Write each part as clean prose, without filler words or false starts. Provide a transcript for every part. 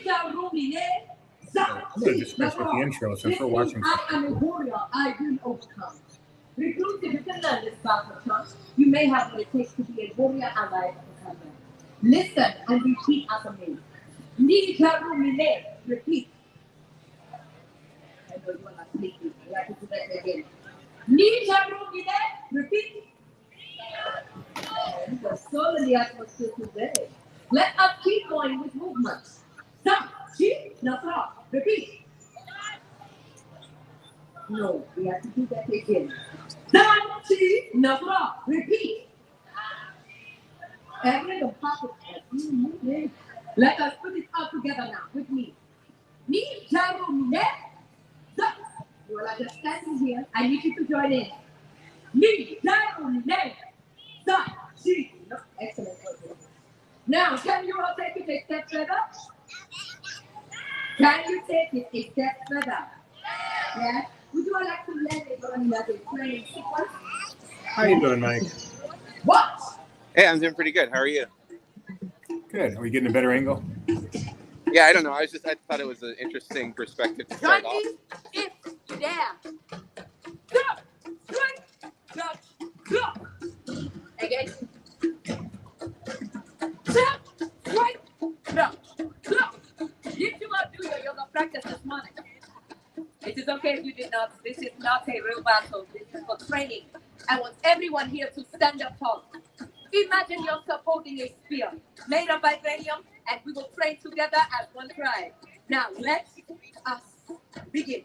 I'm going to discuss with the intro since we're watching. I am a warrior. I will overcome. Recruits, if you can learn this battle trust, you may have what it takes to be a warrior ally of Wakanda. Listen and repeat after me. Nijarumine. Repeat. I know you are not sleeping. You have to do that again. Nijarumine. Repeat. The soul in the atmosphere today. Let us keep going with movements. Stop. Cheat. Now stop. Repeat. No, we have to do that again. Stop. Cheat. Now stop. Repeat. Every the pocket. Let us put it all together now with me. Me, Jaro, Mine. Stop. You are just standing here. I need you to join in. Me, Jaro, Mine. Stop. Cheat. No, excellent. Now, can you all take it a step further? Can you take it a step further? Yeah? Would you all like to learn it on another training sequence? How you doing, Mike? What? Hey, I'm doing pretty good. How are you? Good. Are we getting a better angle? Yeah, I don't know. I thought it was an interesting perspective to start off. If you dare. Stop. Straight. Touch. Drop. Again. Stop. Straight. Drop. Drop. Did you all do your yoga practice this morning? It is okay if you did not. This is not a real battle. This is for training. I want everyone here to stand up tall. Imagine yourself holding a spear made of vibranium, and we will train together as one tribe. Now, let us begin.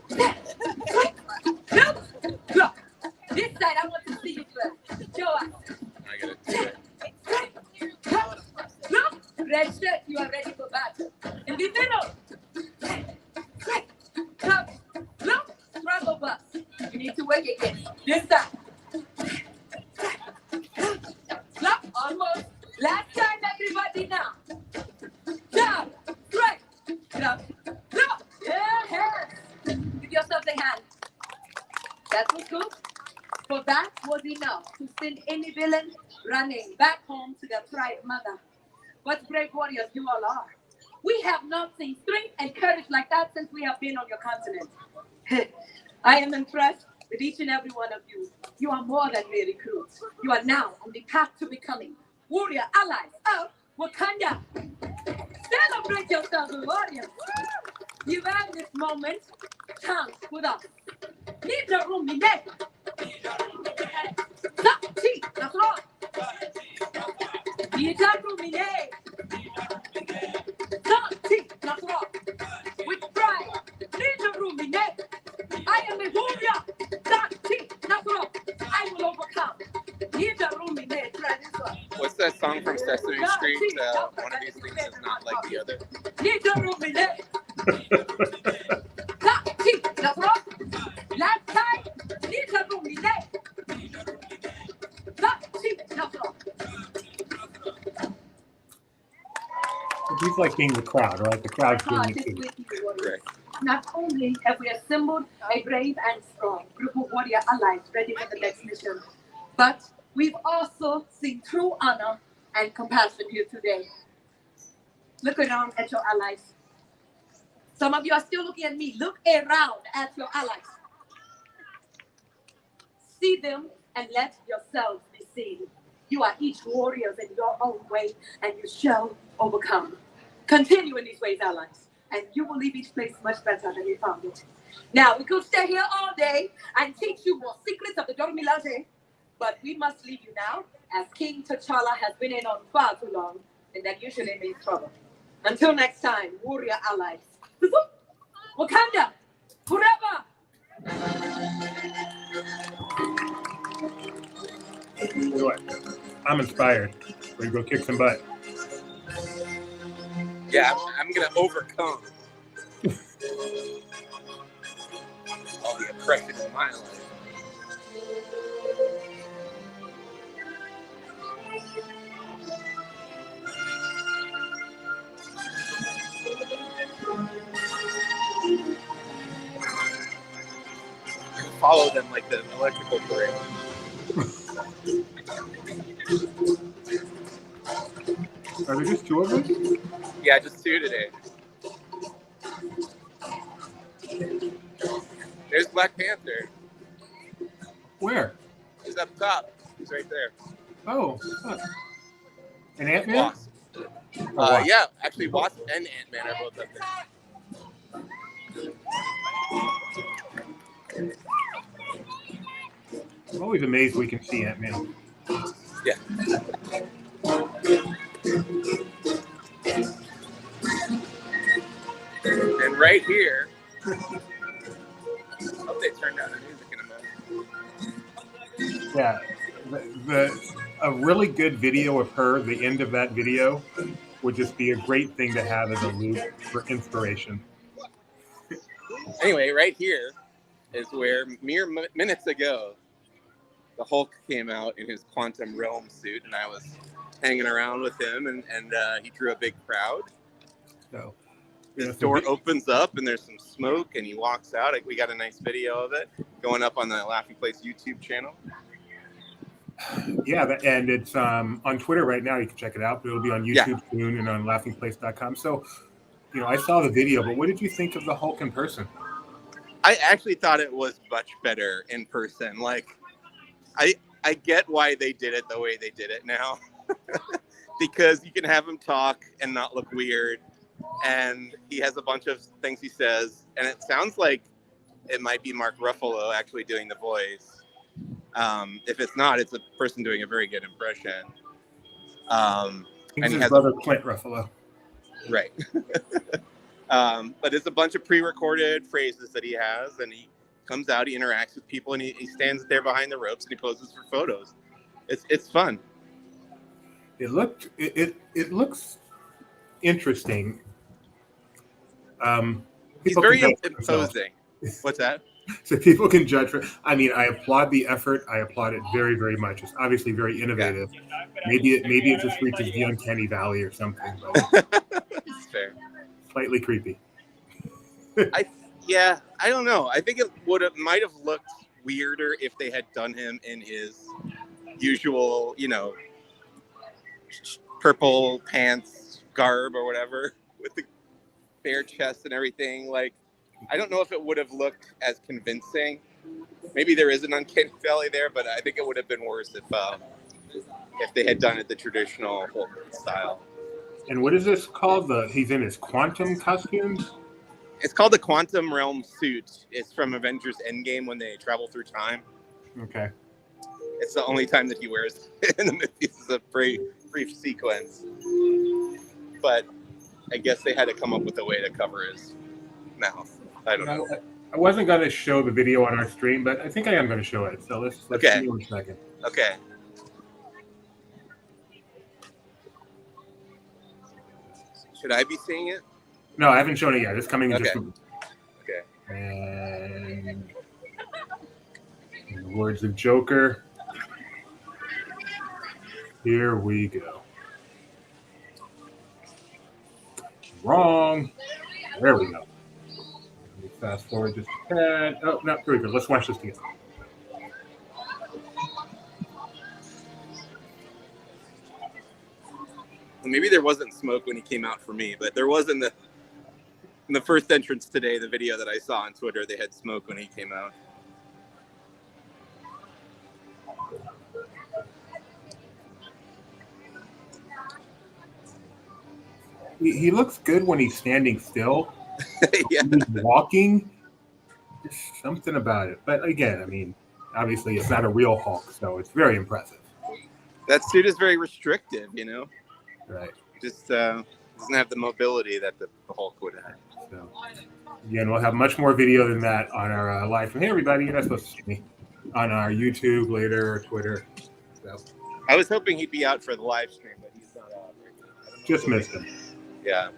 Step, right, jump, drop. This side, I want to see you first. Show us. I get it. Step, jump, drop. Red shirt, you are ready for battle. In the middle. Step, jump, drop. Struggle bus. You need to work again. This side. Stop, almost. Last time, everybody now. Jump, straight, jump, drop. Yeah, give yourself a hand. That was good. For that was enough to send any villain running back home to their tribe mother. What brave warriors you all are. We have not seen strength and courage like that since we have been on your continent. I am impressed with each and every one of you. You are more than mere recruits. You are now on the path to becoming warrior allies of Wakanda. Celebrate yourselves, warriors. You've earned this moment. Chance with us. Need the room in there. Stop, cheat, that's wrong. Need the room in there. Stop, cheat, that's wrong. With pride, need the room in there. I am a warrior. Stop, cheat, that's wrong. I will overcome. Need the room in there. Try this one. What's that song from Sesame Street? One of these things is not like the other. Need the room in there. Stop, cheat, that's wrong. Last time, need the room in there. Stop, cheat, that's wrong. He's like being the crowd, right? The crowd's being the king. Right. Not only have we assembled a brave and strong group of warrior allies ready for the next mission, but we've also seen true honor and compassion here today. Look around at your allies. Some of you are still looking at me. Look around at your allies. See them and let yourselves be seen. You are each warriors in your own way, and you shall overcome. Continue in these ways, allies, and you will leave each place much better than you found it. Now, we could stay here all day and teach you more secrets of the Dormilaje, but we must leave you now, as King T'Challa has been in on far too long, and that usually means trouble. Until next time, warrior allies. Wakanda, forever! What? I'm inspired. We're going to go kick some butt. Yeah, I'm going to overcome all the oppression in my life. Follow them like the electrical parade. Are there just two of us? Yeah, just 2 today. There's Black Panther. Where? He's up top. He's right there. Oh, huh. An Ant-Man? Wasp. Wasp. Yeah, actually, Wasp and Ant-Man are both up there. I'm always amazed we can see Ant-Man. Yeah. And right here, hope they turned down the music in a minute. Yeah, a really good video of her. The end of that video would just be a great thing to have as a loop for inspiration. Anyway, right here is where mere minutes ago the Hulk came out in his quantum realm suit, and I was hanging around with him, and he drew a big crowd. So his door opens up, and there's some smoke, and he walks out. We got a nice video of it going up on the Laughing Place YouTube channel. Yeah, and it's on Twitter right now. You can check it out. But it'll be on YouTube soon and on laughingplace.com. So, I saw the video, but what did you think of the Hulk in person? I actually thought it was much better in person. Like, I get why they did it the way they did it now. Because you can have him talk and not look weird. And he has a bunch of things he says. And it sounds like it might be Mark Ruffalo actually doing the voice. If it's not, it's a person doing a very good impression. And he has brother Clint Ruffalo. Right. But it's a bunch of pre-recorded phrases that he has, and he comes out, he interacts with people, and he stands there behind the ropes and he poses for photos. It's fun. It looks interesting. He's very imposing. What's that? So people can judge. I applaud the effort. I applaud it very, very much. It's obviously very innovative. Yeah. Maybe it just reaches the uncanny valley or something. But it's fair. Slightly creepy. I don't know. I think it might have looked weirder if they had done him in his usual, purple pants garb or whatever, with the bare chest and everything. Like, I don't know if it would have looked as convincing. Maybe there is an uncanny valley there, but I think it would have been worse if they had done it the traditional Hulk style. And what is this called? He's in his quantum costumes? It's called the Quantum Realm suit. It's from Avengers Endgame when they travel through time. Okay. It's the only time that he wears it in the movie. It's a brief sequence. But I guess they had to come up with a way to cover his mouth. I don't know. I wasn't going to show the video on our stream, but I think I am going to show it. So let's see in a second. Okay. Should I be seeing it? No, I haven't shown it yet. It's coming in just a minute. Okay. And in the words of Joker, here we go. Wrong. There we go. Let me fast forward just a tad. Oh, no, here we go. Let's watch this together. Maybe there wasn't smoke when he came out for me, but there was in the first entrance today, the video that I saw on Twitter, they had smoke when he came out. He looks good when he's standing still. Yeah. When he's walking, there's something about it. But again, obviously it's not a real Hulk, so it's very impressive. That suit is very restrictive, Right. Just doesn't have the mobility that the Hulk would have. So, again, we'll have much more video than that on our live from here, everybody. You're not supposed to see me on our YouTube later or Twitter. So. I was hoping he'd be out for the live stream, but he's not out. Just missed him. Yeah.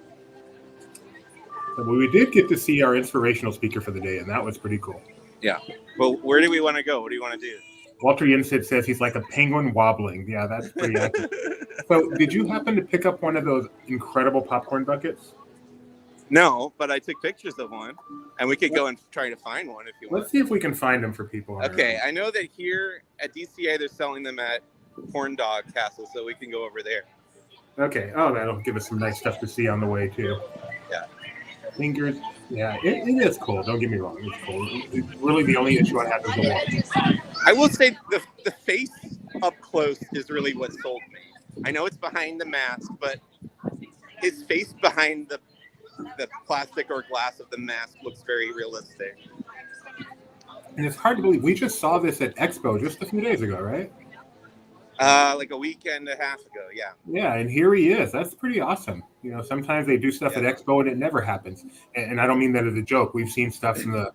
So, we did get to see our inspirational speaker for the day, and that was pretty cool. Yeah. Well, where do we want to go? What do you want to do? Walter Yensid says he's like a penguin wobbling. Yeah, that's pretty accurate. So, did you happen to pick up one of those incredible popcorn buckets? No, but I took pictures of one, and we could go and try to find one if you want. Let's see if we can find them for people. Okay, I know that here at DCA they're selling them at Corn Dog Castle, so we can go over there. Okay. Oh, that'll give us some nice stuff to see on the way too. Yeah. Fingers. Yeah, it is cool. Don't get me wrong. It's cool. Really, the only issue I have is the wall. I will say the face up close is really what sold me. I know it's behind the mask, but his face behind the plastic or glass of the mask looks very realistic. And it's hard to believe we just saw this at Expo just a few days ago, right? Like a week and a half ago, yeah. Yeah, and here he is. That's pretty awesome. Sometimes they do stuff at Expo and it never happens. And I don't mean that as a joke. We've seen stuff in the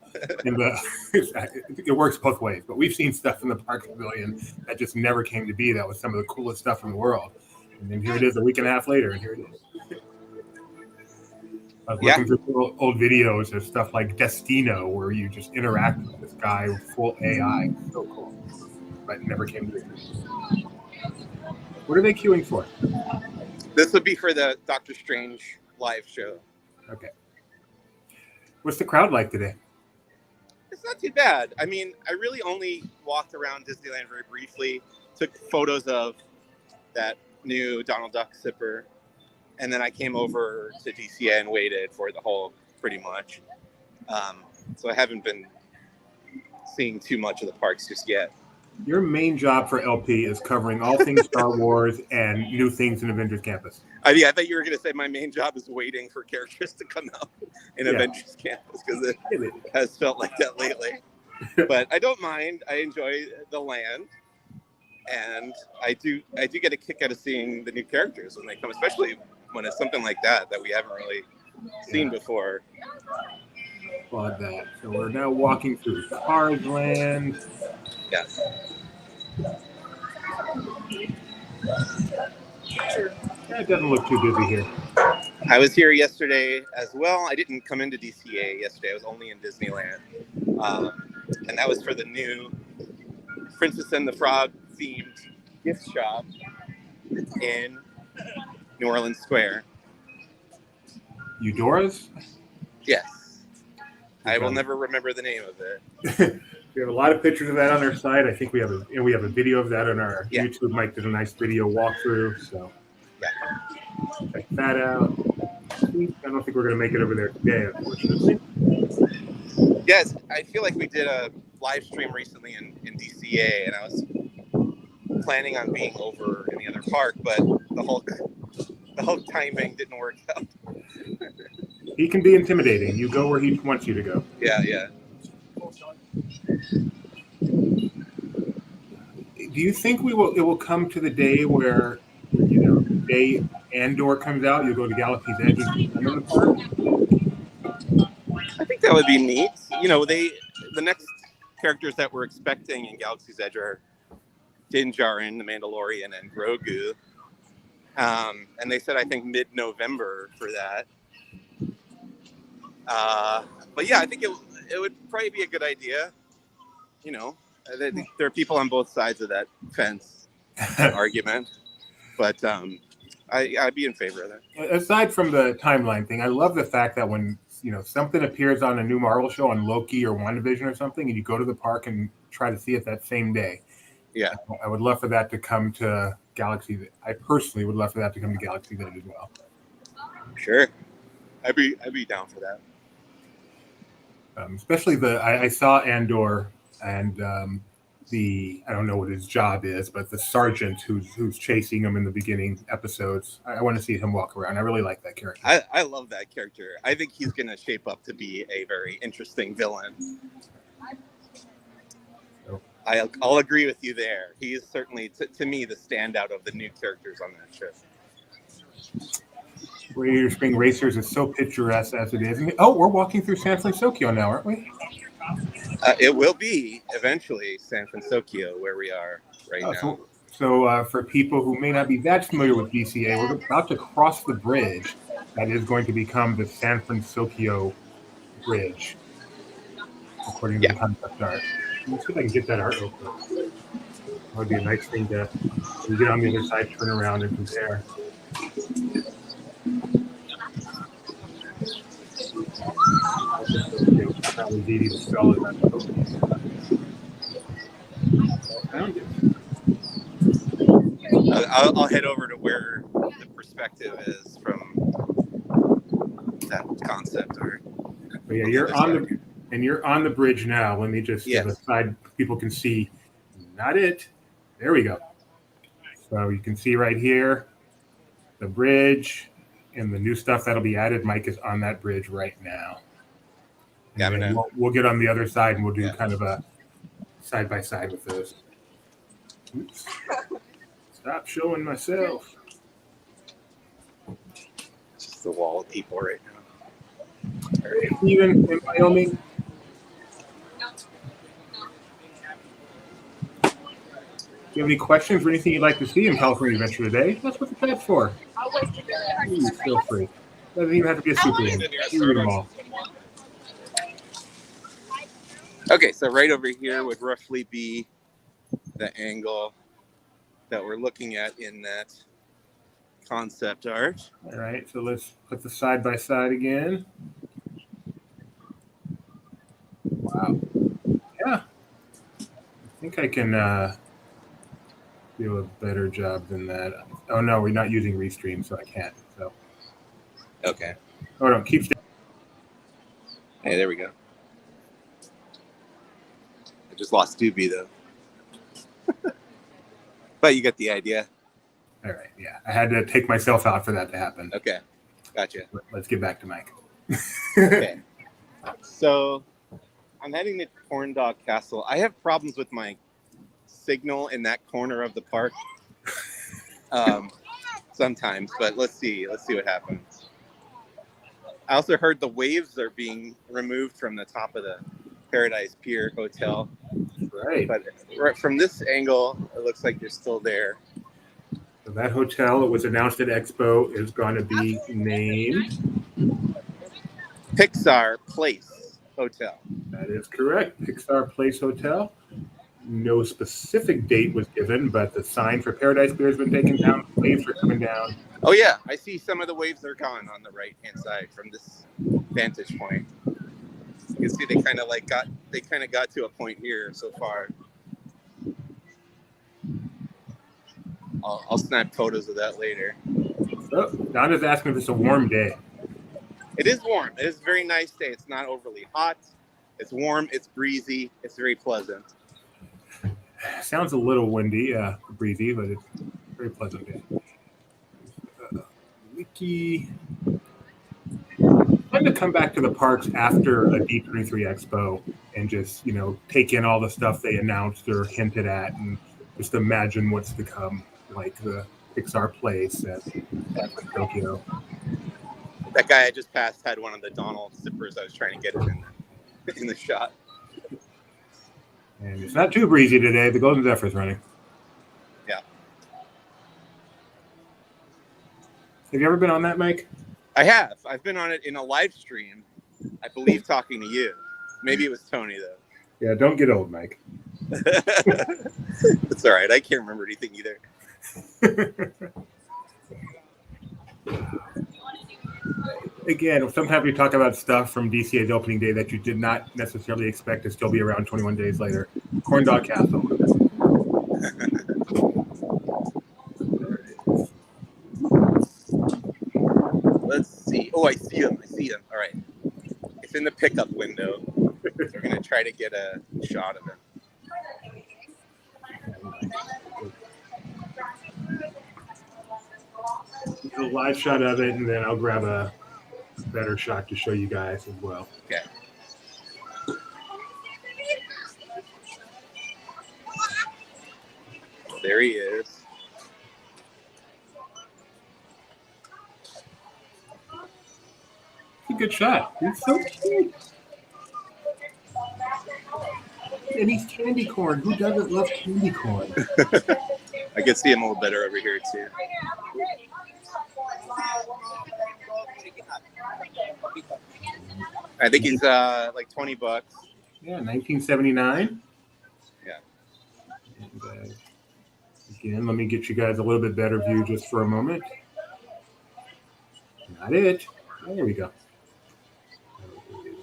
it works both ways, but we've seen stuff in the Park Pavilion that just never came to be. That was some of the coolest stuff in the world. And then here it is a week and a half later, and here it is. I was looking through old videos of stuff like Destino, where you just interact with this guy with full AI. So cool. But it never came to be. What are they queuing for? This would be for the Doctor Strange live show. Okay. What's the crowd like today? It's not too bad. I mean, I really only walked around Disneyland very briefly, took photos of that new Donald Duck zipper, and then I came over to DCA and waited for the whole, pretty much. So I haven't been seeing too much of the parks just yet. Your main job for LP is covering all things Star Wars and new things in Avengers Campus. I thought you were going to say my main job is waiting for characters to come out in Avengers Campus, because it has felt like that lately. But I don't mind. I enjoy the land, and I do get a kick out of seeing the new characters when they come, especially when it's something like that we haven't really seen before. Applaud that. So we're now walking through Cars Land. Yes. It doesn't look too busy here. I was here yesterday as well. I didn't come into DCA yesterday. I was only in Disneyland. And that was for the new Princess and the Frog themed gift shop in New Orleans Square. Eudora's? Yes. I will never remember the name of it. We have a lot of pictures of that on our site. I think we have a video of that on our YouTube. Mike did a nice video walkthrough, so check that out. I don't think we're going to make it over there today, unfortunately. Yes, I feel like we did a live stream recently in DCA, and I was planning on being over in the other park, but the whole timing didn't work out. He can be intimidating. You go where he wants you to go. Yeah. Do you think it will come to the day where, the day Andor comes out, you'll go to Galaxy's Edge and in the park? I think that would be neat. The next characters that we're expecting in Galaxy's Edge are Din Djarin, the Mandalorian, and Grogu. And they said, I think, mid-November for that. But yeah, I think it would probably be a good idea. There are people on both sides of that fence argument, but I'd be in favor of that. Aside from the timeline thing, I love the fact that when something appears on a new Marvel show on Loki or WandaVision or something, and you go to the park and try to see it that same day. Yeah, I would love for that to come to Galaxy. I personally would love for that to come to Galaxy's Edge as well. Sure, I'd be down for that. Especially I saw Andor and I don't know what his job is, but the sergeant who's chasing him in the beginning episodes. I want to see him walk around. I really like that character. I love that character. I think he's going to shape up to be a very interesting villain. So, I'll agree with you there. He is certainly, to me, the standout of the new characters on that show. Radiator Spring Racers is so picturesque as it is. Oh, we're walking through San Francisco now, aren't we? It will be eventually San Francisco where we are right now. So for people who may not be that familiar with DCA, we're about to cross the bridge that is going to become the San Francisco Bridge, according to the concept art. Let's see if I can get that art real quick. That would be a nice thing to get on the other side, turn around, and compare. That was easy to spell it. I'll head over to where the that concept art. But yeah, you're on the bridge now. Let me just give a side people can see. Not it. There we go. So you can see right here the bridge and the new stuff that'll be added. Mike is on that bridge right now. And Yeah, we'll get on the other side and we'll do kind of a side by side with those. Oops. Stop showing myself. Just the wall of people right now. Even in Wyoming. Do you have any questions or anything you'd like to see in California Adventure today? That's what the chat's for. Please feel free. Doesn't even have to be a super name. You read them all. Okay, so right over here would roughly be the angle that we're looking at in that concept art. All right, so let's put the side by side again. Wow. Yeah. I think I can do a better job than that. Oh no, we're not using Restream, so I can't. So. Okay. Oh no, keep. Hey, there we go. I just lost Doobie though. But you get the idea. All right, yeah. I had to take myself out for that to happen. Okay, gotcha. Let's get back to Mike. Okay. So I'm heading to Corn Dog Castle. I have problems with my signal in that corner of the park sometimes, but let's see what happens. I also heard the waves are being removed from the top of the Paradise Pier Hotel. Right. But right from this angle, it looks like they're still there. So that hotel, it was announced at Expo, is going to be named Pixar Place Hotel. That is correct. Pixar Place Hotel. No specific date was given, but the sign for Paradise Pier has been taken down. The waves are coming down. Oh yeah, I see some of the waves are gone on the right-hand side from this vantage point. You can see they kind of got to a point here so far. I'll snap photos of that later. So, Donna's asking if it's a warm day. It is warm. It is a very nice day. It's not overly hot. It's warm. It's breezy. It's very pleasant. Sounds a little windy, breezy, but it's a very pleasant day. Wiki. I'm going to come back to the parks after a D23 Expo and just, take in all the stuff they announced or hinted at and just imagine what's to come, like the Pixar Place at Tokyo. That guy I just passed had one of the Donald zippers. I was trying to get him in the shot. And it's not too breezy today. The Golden Zephyr's running. Yeah. Have you ever been on that, Mike? I have. I've been on it in a live stream, I believe, talking to you. Maybe it was Tony, though. Yeah, don't get old, Mike. It's all right. I can't remember anything either. Again, sometimes we talk about stuff from DCA's opening day that you did not necessarily expect to still be around 21 days later. Corn Dog Castle. Let's see. Oh, I see him. All right. It's in the pickup window. So we're going to try to get a shot of him. A live shot of it, and then I'll grab a better shot to show you guys as well. Okay. There he is. It's a good shot. He's so cute. And he's candy corn. Who doesn't love candy corn? I can see him a little better over here, too. I think he's like $20. Yeah, 1979. Yeah. And, again, let me get you guys a little bit better view just for a moment. Not it. There we go.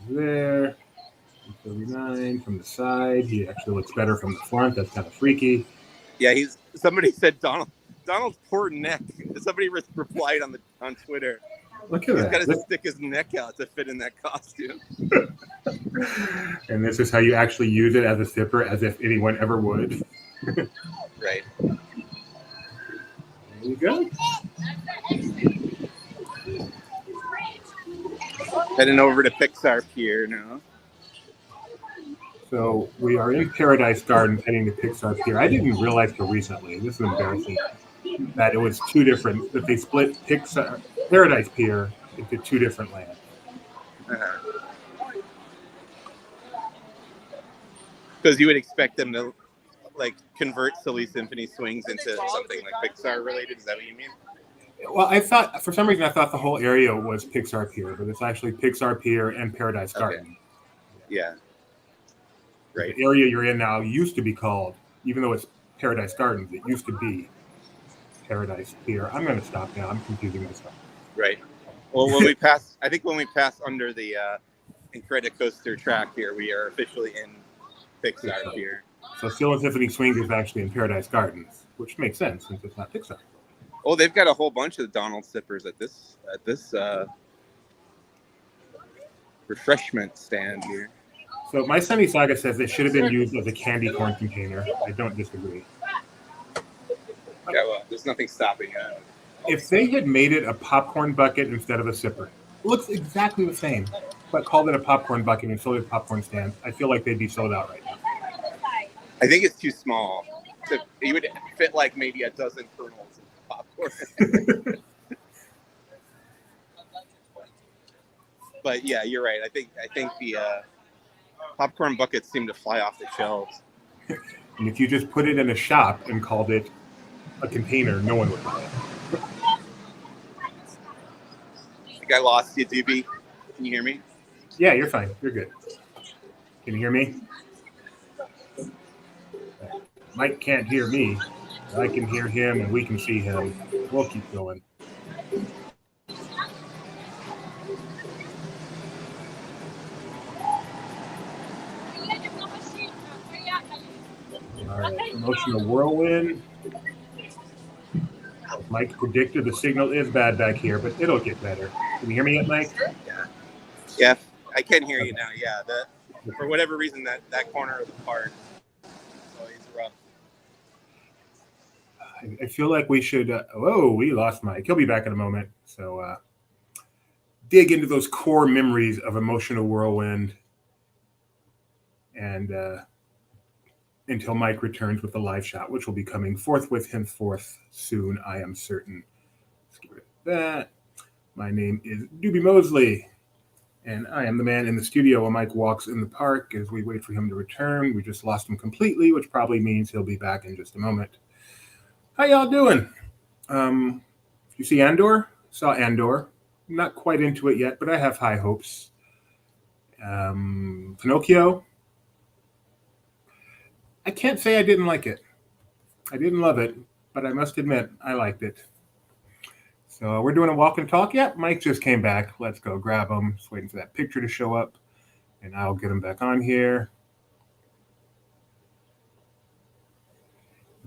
There. 39 from the side. He actually looks better from the front. That's kind of freaky. Yeah, somebody said Donald's poor neck. Somebody replied on Twitter. Look at He's that. got to stick his neck out to fit in that costume. And this is how you actually use it as a zipper, as if anyone ever would. Right. There you go. Heading over to Pixar Pier now. So we are in Paradise Gardens heading to Pixar Pier. I didn't realize till recently, this is embarrassing, that it was two different, that they split Pixar Paradise Pier into two different lands. Because you would expect them to like convert Silly Symphony Swings into something like Pixar related. Is that what you mean? Well, I thought, for some reason, I thought the whole area was Pixar Pier, but it's actually Pixar Pier and Paradise Garden. Okay. Yeah. Right. The area you're in now used to be called, even though it's Paradise Gardens, it used to be Paradise Pier. I'm going to stop now. I'm confusing myself. Right. Well, when we pass, I think when we pass under the Incredicoaster track here, we are officially in Pixar Pier. So Silly Symphony Swings is actually in Paradise Gardens, which makes sense since it's not Pixar. Oh, they've got a whole bunch of Donald Sippers at this refreshment stand here. So my Sunny Saga says it should have been used as a candy corn container. I don't disagree. Yeah, well, there's nothing stopping it. If they had made it a popcorn bucket instead of a sipper, it looks exactly the same, but called it a popcorn bucket and sold it popcorn stand, I feel like they'd be sold out right now. I think it's too small. It would fit like maybe a dozen kernels of popcorn. But yeah, you're right. I think the popcorn buckets seem to fly off the shelves. And if you just put it in a shop and called it a container, no one would buy it. I think I lost you, Doobie. Can you hear me? Yeah, you're fine. You're good. Can you hear me? Mike can't hear me. I can hear him and we can see him. We'll keep going. All right, emotional whirlwind. Mike predicted the signal is bad back here, but it'll get better. Can you hear me yet, Mike? Yeah, I can hear you now. Yeah, for whatever reason, that corner of the park is always rough. I feel like we should. We lost Mike. He'll be back in a moment. So dig into those core memories of emotional whirlwind, and until Mike returns with the live shot, which will be coming forthwith henceforth soon, I am certain. Let's get rid of that. My name is Doobie Mosley, and I am the man in the studio while Mike walks in the park as we wait for him to return. We just lost him completely, which probably means he'll be back in just a moment. How y'all doing? You see Andor? Saw Andor. Not quite into it yet, but I have high hopes. Pinocchio? I can't say I didn't like it. I didn't love it, but I must admit I liked it. So we're doing a walk and talk. Yep, Mike just came back. Let's go grab him. Just waiting for that picture to show up, and I'll get him back on here.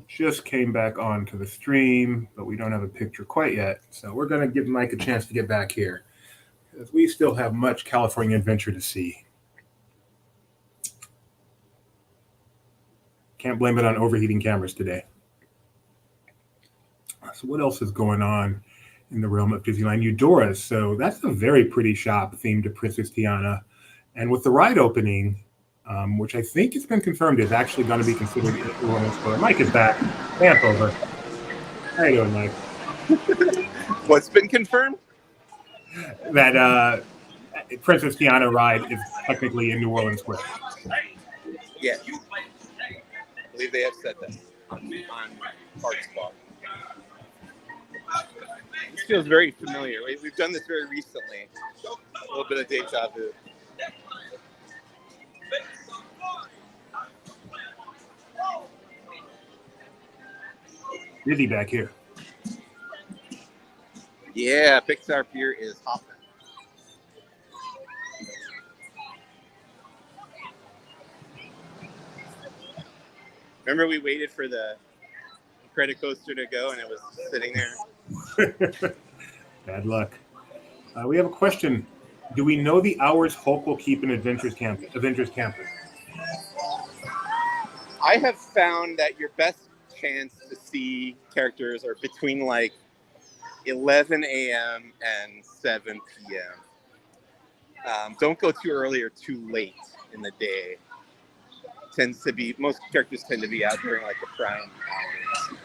Just came back onto the stream, but we don't have a picture quite yet. So we're going to give Mike a chance to get back here, because we still have much California adventure to see. Can't blame it on overheating cameras today. So what else is going on in the realm of Disneyland? Eudora's. So that's a very pretty shop themed to Princess Tiana. And with the ride opening, which I think it's been confirmed is actually going to be considered a woman's store. Mike is back. Vamp over. How you doing, Mike? What's been confirmed? That Princess Tiana ride is technically in New Orleans Square. Yeah. I believe they have said that on Park Spot. This feels very familiar. We've done this very recently. A little bit of deja vu. Busy back here. Yeah, Pixar Pier is hopping. Remember we waited for the credit coaster to go and it was sitting there? Bad luck. We have a question. Do we know the hours Hulk will keep in Adventures Campus? I have found that your best chance to see characters are between like 11 a.m. and 7 p.m. Don't go too early or too late in the day. Most characters tend to be out during like the prime hours.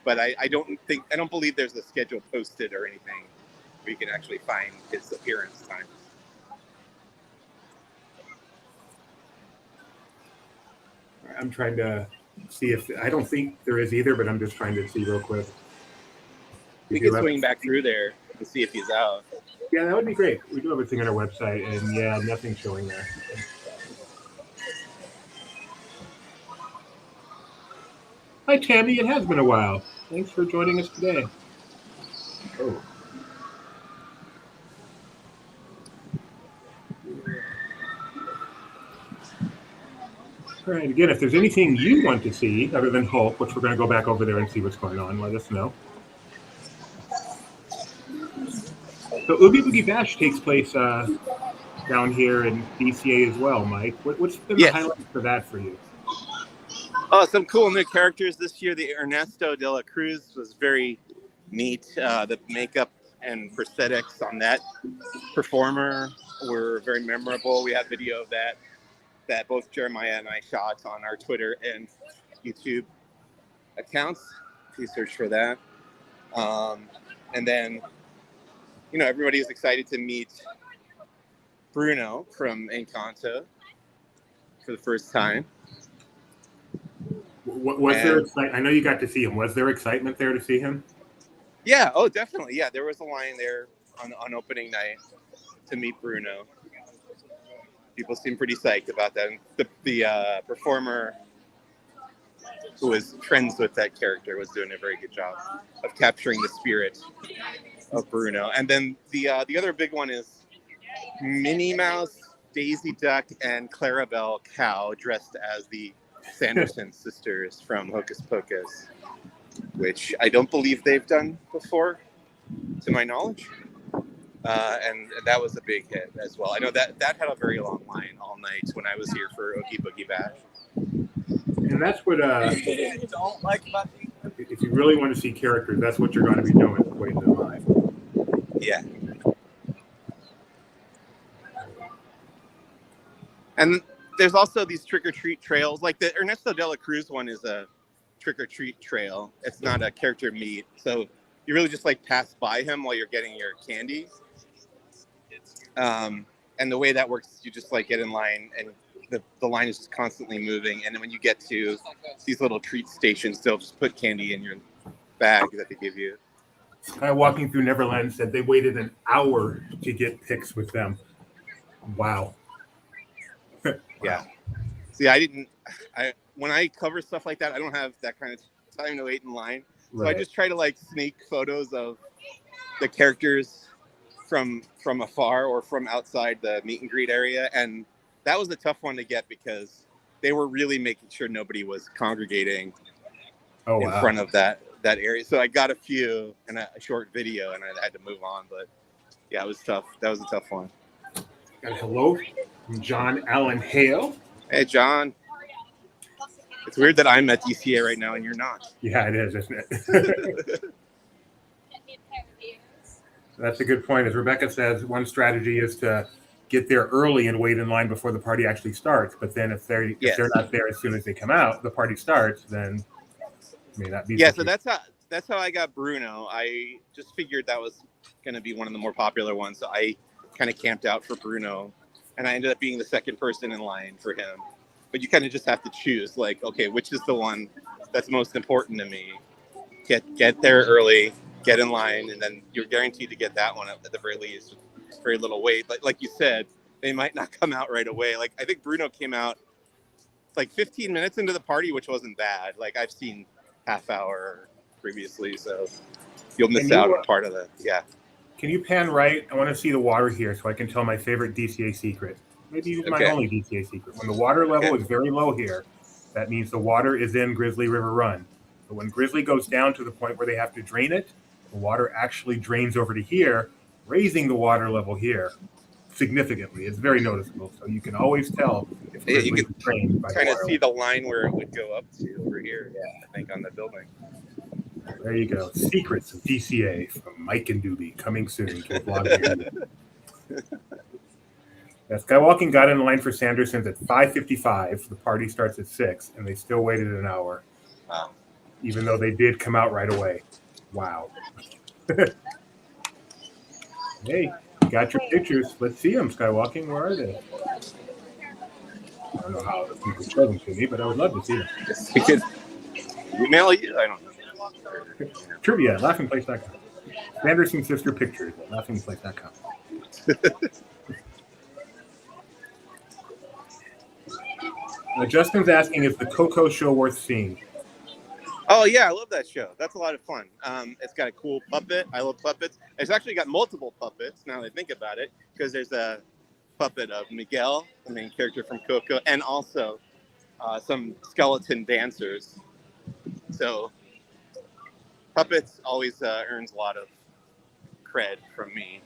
But I don't believe there's a schedule posted or anything where you can actually find his appearance times. I'm trying to see if I don't think there is either, but I'm just trying to see real quick. We can swing back through there and see if he's out. Yeah, that would be great. We do have everything on our website, and yeah, nothing's showing there. Hi, Tammy. It has been a while. Thanks for joining us today. Oh. All right, again, if there's anything you want to see other than Hulk, which we're going to go back over there and see what's going on, let us know. So Oogie Boogie Bash takes place down here in DCA as well, Mike. What's been the highlight for that for you? Oh, some cool new characters this year. The Ernesto de la Cruz was very neat. The makeup and prosthetics on that performer were very memorable. We have video of that both Jeremiah and I shot on our Twitter and YouTube accounts. Please search for that. And then, everybody is excited to meet Bruno from Encanto for the first time. I know you got to see him. Was there excitement there to see him? Yeah. Oh, definitely. Yeah. There was a line there on opening night to meet Bruno. People seem pretty psyched about that. And the performer who was friends with that character was doing a very good job of capturing the spirit of Bruno. And then the other big one is Minnie Mouse, Daisy Duck, and Clarabelle Cow dressed as the Sanderson sisters from Hocus Pocus, which I don't believe they've done before, to my knowledge. And that was a big hit as well. I know that had a very long line all night when I was here for Oogie Boogie Bash. And that's what don't like about if you really want to see characters, that's what you're going to be doing, waiting in line. Yeah. And there's also these trick-or-treat trails. Like the Ernesto de la Cruz one is a trick-or-treat trail. It's not a character meet. So you really just like pass by him while you're getting your candy. And the way that works is you just like get in line and the line is just constantly moving. And then when you get to these little treat stations, they'll just put candy in your bag that they give you. Walking through Neverland said they waited an hour to get pics with them. Wow. Yeah. See, when I cover stuff like that, I don't have that kind of time to wait in line. So I just try to like sneak photos of the characters from afar or from outside the meet and greet area. And that was a tough one to get because they were really making sure nobody was congregating in front of that area. So I got a few and a short video and I had to move on. But yeah, it was tough. That was a tough one. And hello from John Allen Hale. Hey, John. It's weird that I'm at DCA right now and you're not. Yeah, it is, isn't it? That's a good point. As Rebecca says, one strategy is to get there early and wait in line before the party actually starts. But then if they're not there as soon as they come out, the party starts, then it may not be. Yeah, so that's how I got Bruno. I just figured that was going to be one of the more popular ones. So I kind of camped out for Bruno, and I ended up being the second person in line for him. But you kind of just have to choose, like, okay, which is the one that's most important to me? Get there early, get in line, and then you're guaranteed to get that one at the very least. Very little wait. Like you said, they might not come out right away. Like I think Bruno came out like 15 minutes into the party, which wasn't bad. Like I've seen half hour previously, so you'll miss out on part of that. Yeah. Can you pan right? I want to see the water here so I can tell my favorite DCA secret. Maybe my only DCA secret. When the water level is very low here, that means the water is in Grizzly River Run. But when Grizzly goes down to the point where they have to drain it, the water actually drains over to here, raising the water level here significantly. It's very noticeable. So you can always tell if Yeah, you Grizzly can is drained by the kind of water see level. the line where it would go up to over here. Yeah, I think on the building. There you go. Secrets of DCA from Mike and Doobie coming soon to a vlog near you. Skywalking got in line for Sanderson's at 5:55. The party starts at 6, and they still waited an hour. Wow. Even though they did come out right away. Wow. Hey, you got your pictures. Let's see them, Skywalking. Where are they? I don't know how you can show them to me, but I would love to see them. We could email you. I don't know. Trivia at laughingplace.com. Sanderson's sister pictures at laughingplace.com. Justin's asking, is the Coco show worth seeing? Oh yeah, I love that show. That's a lot of fun. It's got a cool puppet. I love puppets. It's actually got multiple puppets now that I think about it, because there's a puppet of Miguel, the main character from Coco, and also some skeleton dancers. So puppets always earns a lot of cred from me.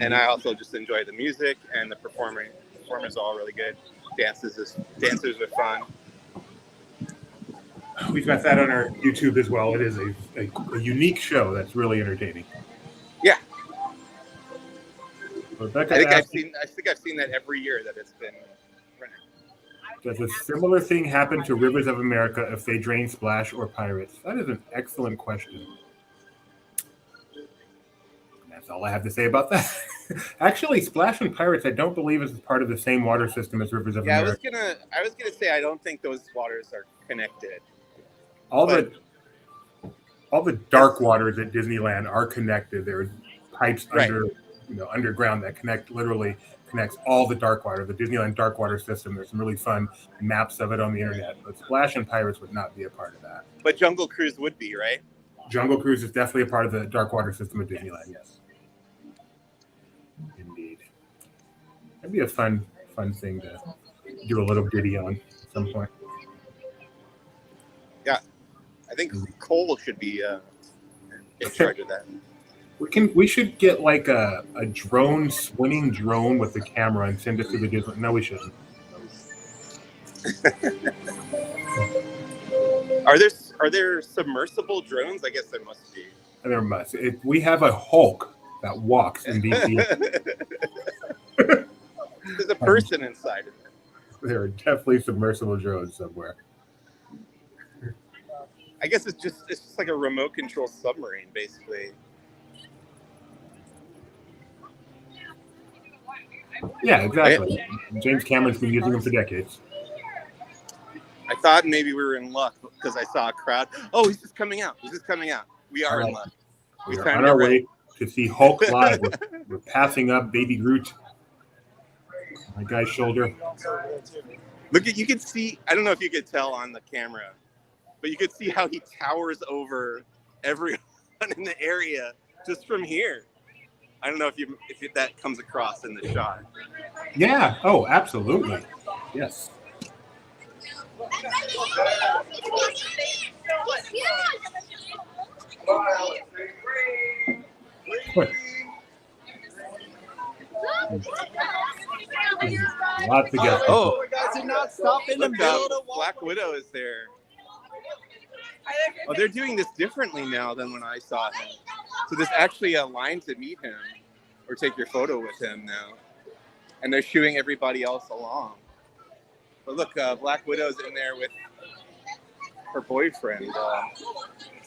And I also just enjoy the music and the performers are all really good. Dancers are fun. We've got that on our YouTube as well. It is a unique show that's really entertaining. Yeah. Rebecca I think I've seen that every year that it's been running. Does a similar thing happen to Rivers of America if they drain Splash or Pirates? That is an excellent question. And that's all I have to say about that. Actually, Splash and Pirates, I don't believe is part of the same water system as Rivers of America. I was gonna say I don't think those waters are connected. All the dark waters at Disneyland are connected. There are pipes underground that connects all the dark water. The Disneyland dark water system. There's some really fun maps of it on the internet. But Splash and Pirates would not be a part of that. But Jungle Cruise would be, right? Jungle Cruise is definitely a part of the dark water system at Disneyland. Yes, indeed. That'd be a fun thing to do a little ditty on at some point. Yeah, I think Cole should be in charge of that. We should get like a drone, swimming drone with a camera and send it to the Disney. No, we shouldn't. Are there submersible drones? I guess there must be. There must. We have a Hulk that walks in DC. There's a person inside of it. There are definitely submersible drones somewhere. I guess it's just like a remote control submarine, basically. Yeah, exactly. James Cameron's been using them for decades. I thought maybe we were in luck because I saw a crowd. Oh, he's just coming out. We are in luck. We are on our way to see Hulk live. We're passing up Baby Groot. My guy's shoulder. You can see, I don't know if you could tell on the camera, but you could see how he towers over everyone in the area just from here. I don't know if that comes across in the shot. Yeah. Oh, absolutely. Yes. Lots of guests. Oh, you guys did not stop in the middle. Black Widow is there. Oh, they're doing this differently now than when I saw him. So there's actually a line to meet him or take your photo with him now. And they're shooing everybody else along. But look, Black Widow's in there with her boyfriend.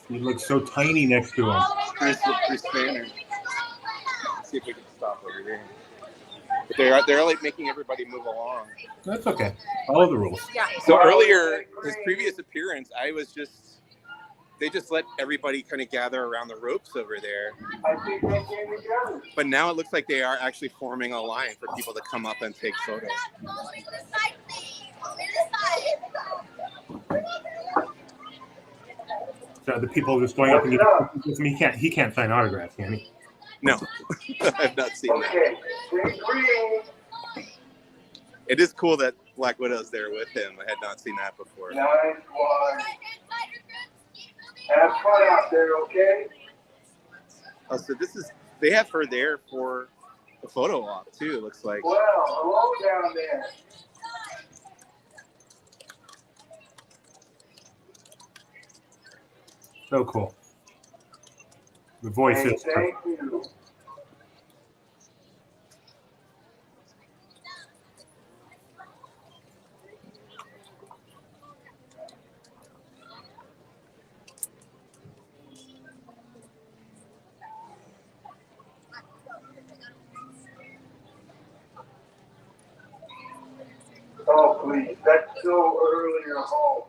He looks so tiny next to him. Bruce Banner. Let's see if we can stop over there. But they're like making everybody move along. That's okay. Follow the rules. Yeah. So earlier, his previous appearance, they just let everybody kind of gather around the ropes over there. But now it looks like they are actually forming a line for people to come up and take photos. So the people just going up and he can't sign autographs, can he? No, I've not seen that. It is cool that Black Widow's there with him. I had not seen that before. Nice one. Have fun out there, okay? Oh, so they have her there for the photo op too. It looks like. Well, hello down there. So cool. The voice is Thank you. Oh, please. That's so early or home.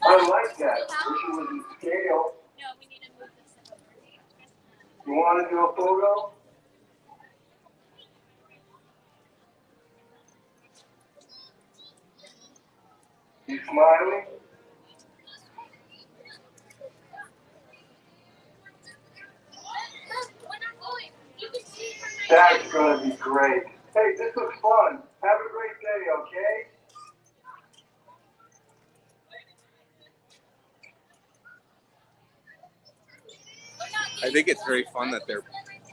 I like that. Wish it was in scale. You want to do a photo? You smiling? That's going to be great. Hey, this was fun. Have a great day, okay? I think it's very fun that they're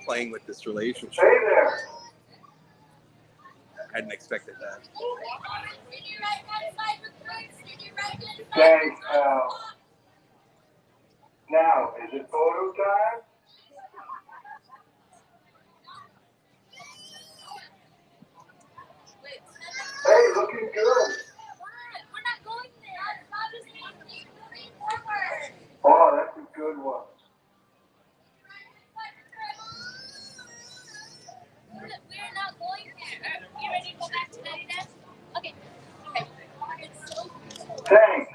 playing with this relationship. Hey there. I hadn't expected that. Thanks, pal. Now, is it photo time? Hey, looking good. Oh, that's a good one. We're not going there. You ready to go back to Daddy Dad? Okay. It's so cool. Thanks.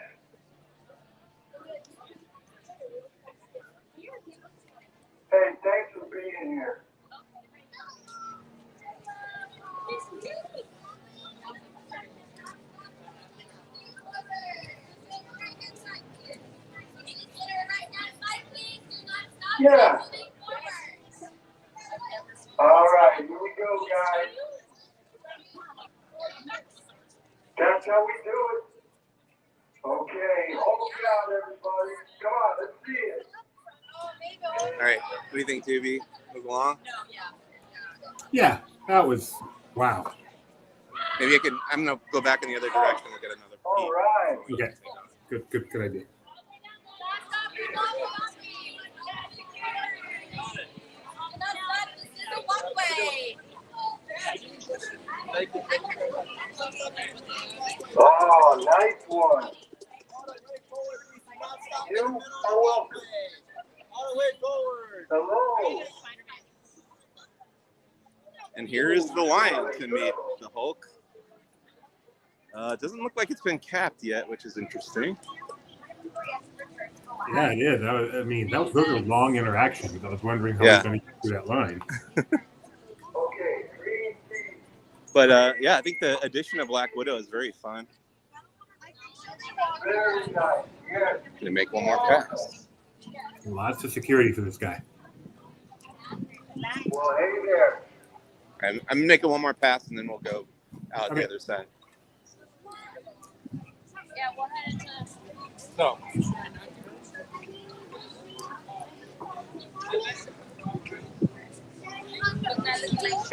Hey, thanks for being here. Yeah. All right, here we go, guys. That's how we do it. Okay, hold it out, everybody. Come on, let's see it. All right, what do you think, Tubi? Move along. Yeah, that was wow. Maybe I'm gonna go back in the other direction and get another. All right. Okay, good idea. Oh, nice one. You are welcome. Hello. And here is the line to meet the Hulk. It doesn't look like it's been capped yet, which is interesting. Yeah, it is. Those are long interactions. I was wondering how he's going to get through that line. Okay. But yeah, I think the addition of Black Widow is very fun. Very nice. Yes. Gonna make one more pass. Lots of security for this guy. Well, hey there. I'm making one more pass and then we'll go out the other side. Yeah, we'll head into. So.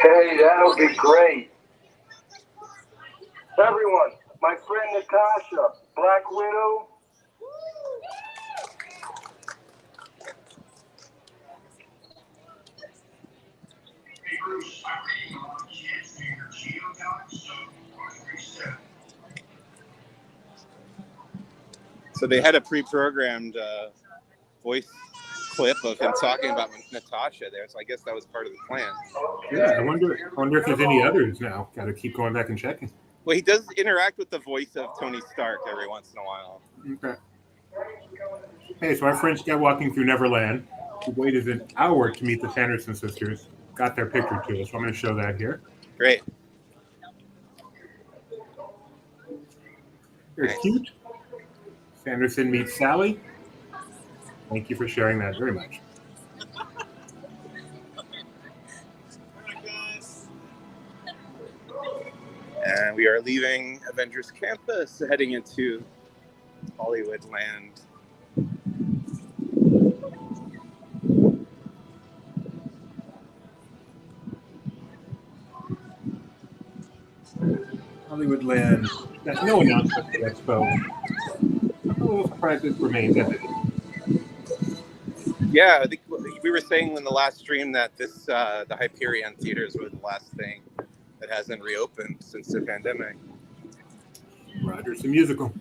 Hey, that'll be great. Everyone, my friend Natasha, Black Widow. So they had a pre-programmed voice clip of him talking about Natasha there, so I guess that was part of the plan. Yeah, I wonder if there's any others now. Got to keep going back and checking. Well, he does interact with the voice of Tony Stark every once in a while. Okay. Hey, so our friends got walking through Neverland. We waited an hour to meet the Sanderson sisters. Got their picture too, so I'm going to show that here. Great. They're cute. Sanderson meets Sally. Thank you for sharing that very much. And we are leaving Avengers Campus, heading into Hollywood Land. Hollywood Land. No announcement for the expo. I'm a little surprised it remains as it is. Yeah, I think we were saying in the last stream that this the Hyperion theaters were the last thing that hasn't reopened since the pandemic. Rogers the musical.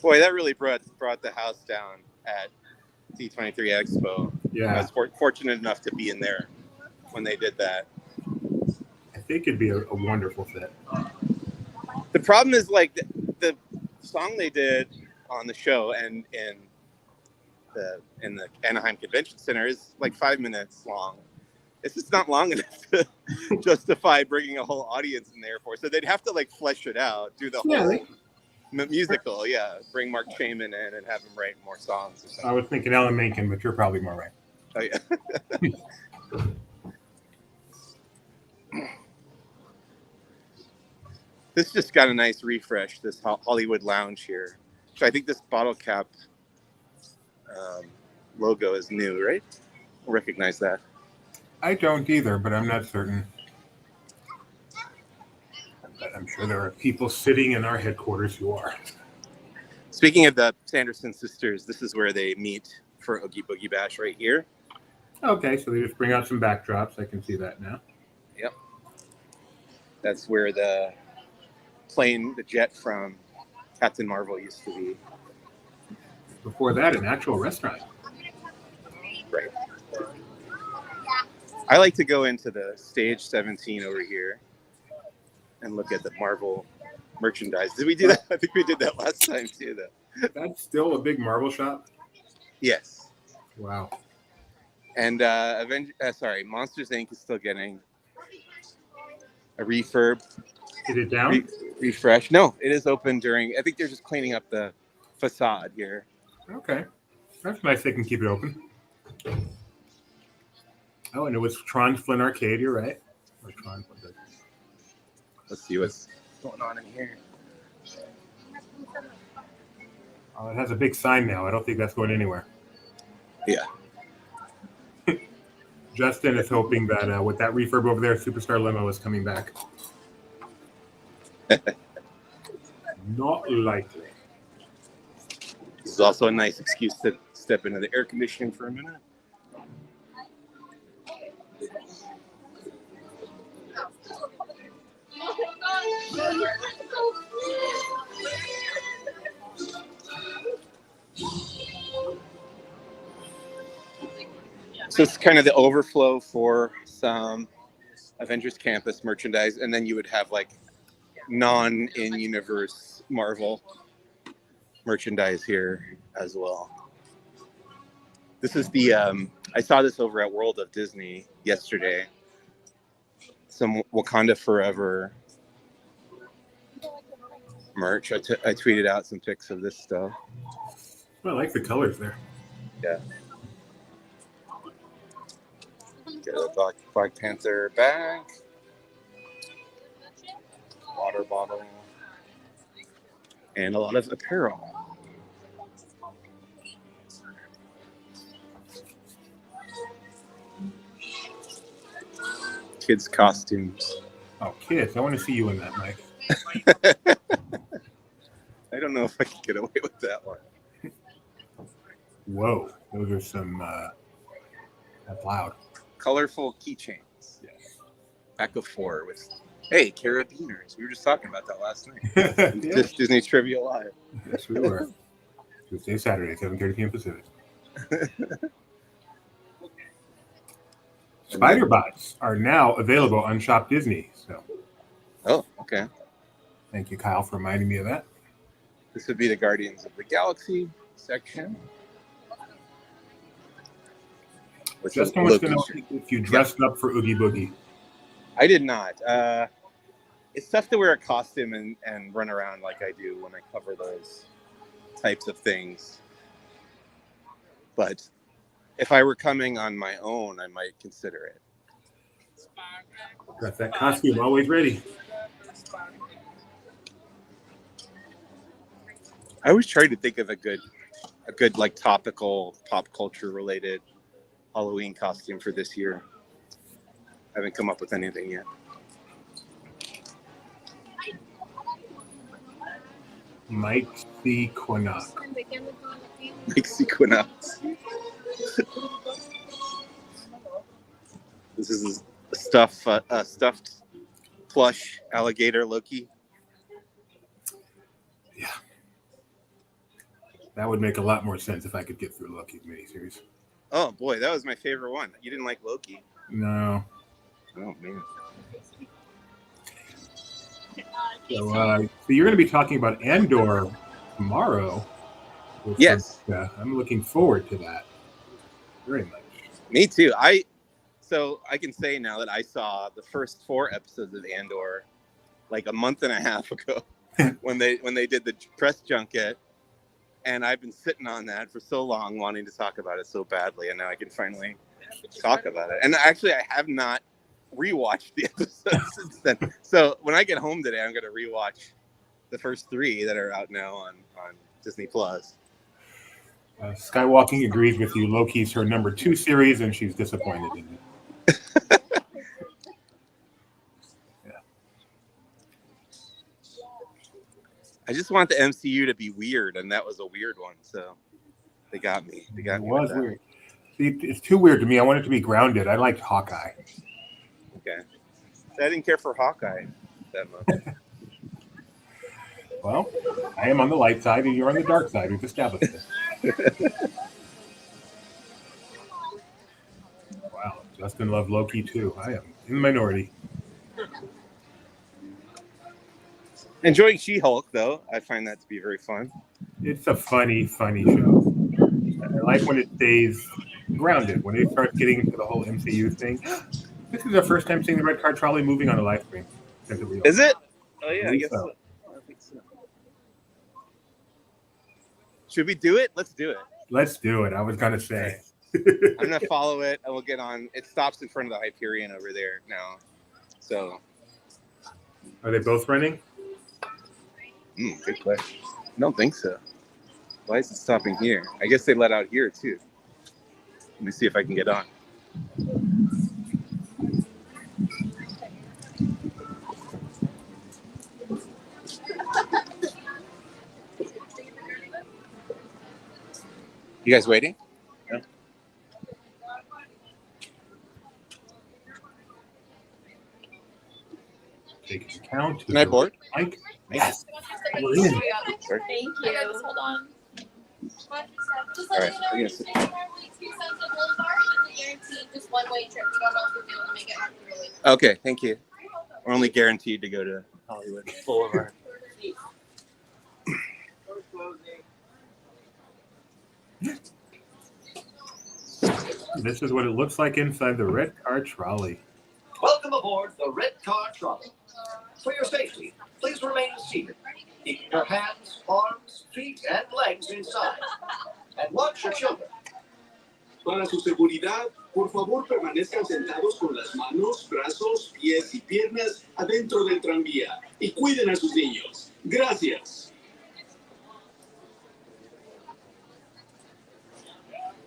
Boy, that really brought the house down at D23 Expo. Yeah. I was fortunate enough to be in there when they did that. I think it'd be a wonderful fit. The problem is like the song they did on the show and in the Anaheim Convention Center is like 5 minutes long. It's just not long enough to justify bringing a whole audience in there for. So they'd have to like flesh it out, do the whole musical, bring Mark Chapman in and have him write more songs or something. I was thinking Alan Menken, but you're probably more right. Oh yeah. This just got a nice refresh, this Hollywood Lounge here. So I think this bottle cap logo is new, right? I'll recognize that. I don't either, but I'm not certain. But I'm sure there are people sitting in our headquarters who are. Speaking of the Sanderson sisters, this is where they meet for Oogie Boogie Bash right here. Okay, so they just bring out some backdrops. I can see that now. Yep. That's where the jet from Captain Marvel used to be. Before that, an actual restaurant. Right. I like to go into the stage 17 over here and look at the Marvel merchandise. Did we do that? I think we did that last time too, though. That's still a big Marvel shop? Yes. Wow. And Monsters Inc. is still getting a refurb. Is it down? Refresh. No, it is open during. I think they're just cleaning up the facade here. Okay. That's nice they can keep it open. Oh, and it was Tron Flynn Arcade, you're right. Or Tron Flynn. Let's see what's going on in here. Oh, it has a big sign now. I don't think that's going anywhere. Yeah. Justin is hoping that with that refurb over there, Superstar Limo is coming back. Not likely. This is also a nice excuse to step into the air conditioning for a minute. So it's kind of the overflow for some Avengers Campus merchandise, and then you would have like non-in-universe Marvel merchandise here as well. This is the I saw this over at World of Disney yesterday. Some Wakanda Forever merch. I tweeted out some pics of this stuff. Well, I like the colors there. Yeah. Get a Black Panther bag. Water bottle. And a lot of apparel. Kids' costumes. Oh, kids. I want to see you in that, Mike. I don't know if I can get away with that one. Whoa. Those are some... that's loud. Colorful keychains. Yes. Pack of 4 with... Hey, carabiners. We were just talking about that last night. Yeah. Just Disney Trivia Live. Yes, we were. Tuesday, Saturday, 7:30 p.m. Pacific. Spider Bots are now available on Shop Disney. So, oh, okay. Thank you, Kyle, for reminding me of that. This would be the Guardians of the Galaxy section. Justin wants to know if you dressed up for Oogie Boogie. I did not. It's tough to wear a costume and run around like I do when I cover those types of things. But if I were coming on my own, I might consider it. Got that costume always ready. I always try to think of a good like topical pop culture related Halloween costume for this year. I haven't come up with anything yet. Mike C. Quinock. Mike C. Quinock. This is a stuffed plush alligator Loki. Yeah. That would make a lot more sense if I could get through Loki's miniseries. Oh boy, that was my favorite one. You didn't like Loki? No. Oh man. So you're going to be talking about Andor tomorrow. Yes. I'm looking forward to that very much. Me too. So I can say now that I saw the first 4 episodes of Andor like a month and a half ago when they did the press junket, and I've been sitting on that for so long, wanting to talk about it so badly, and now I can finally talk about it. And actually, I have not rewatched the episodes since then. So when I get home today, I'm going to rewatch the first 3 that are out now on Disney Plus. Skywalking agrees with you. Loki's her number 2 series, and she's disappointed in it. Yeah. I just want the MCU to be weird, and that was a weird one. So they got me. It was weird. See, it's too weird to me. I want it to be grounded. I liked Hawkeye. Okay. I didn't care for Hawkeye that much. Well, I am on the light side, and you're on the dark side. We've established it. Wow, Justin loved Loki too. I am in the minority. Enjoying She-Hulk, though. I find that to be very fun. It's a funny show. I like when it stays grounded. When it starts getting into the whole MCU thing. This is our first time seeing the red car trolley moving on a live stream. Is it? Oh yeah, I guess so. I think so. Should we do it? Let's do it. Let's do it. I was gonna say. I'm gonna follow it, and we'll get on. It stops in front of the Hyperion over there now. So, are they both running? Good question. I don't think so. Why is it stopping here? I guess they let out here too. Let me see if I can get on. You guys waiting? Yeah. Take account. Can I board? Mike? Yes. We're in. Thank you. Hold on. All right. Okay, thank you. We're only guaranteed to go to Hollywood Boulevard. This is what it looks like inside the red car trolley. Welcome aboard the Red Car Trolley. For your safety, please remain seated. Keep your hands, arms, feet, and legs inside. And watch your children. Para su seguridad, por favor permanezcan sentados con las manos, brazos, pies y piernas adentro del tranvía y cuiden a sus niños. Gracias.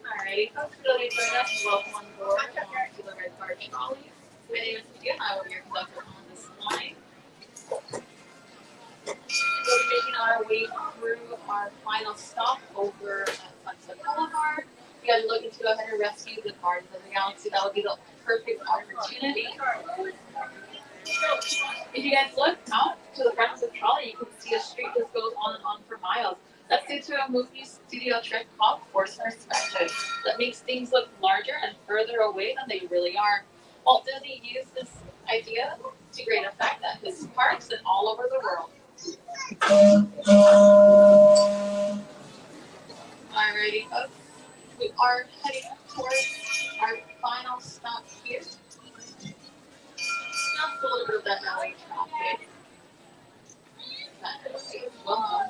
Alrighty, folks, really join us. Welcome on board to the Red Car Trolley. My name is Sophia. I will be your conductor on this line. We'll be making our way through our final stop over at Sunset Boulevard. If you guys are looking to go ahead and rescue the Guardians of the Galaxy, that would be the perfect opportunity. If you guys look out to the front of the trolley, you can see a street that goes on and on for miles. That's due to a movie studio trick called force perspective that makes things look larger and further away than they really are. Walt Disney used this idea to great effect at his parks and all over the world. Alrighty, folks. We are heading towards our final stop here. Just a little bit of that LA traffic. That is well known.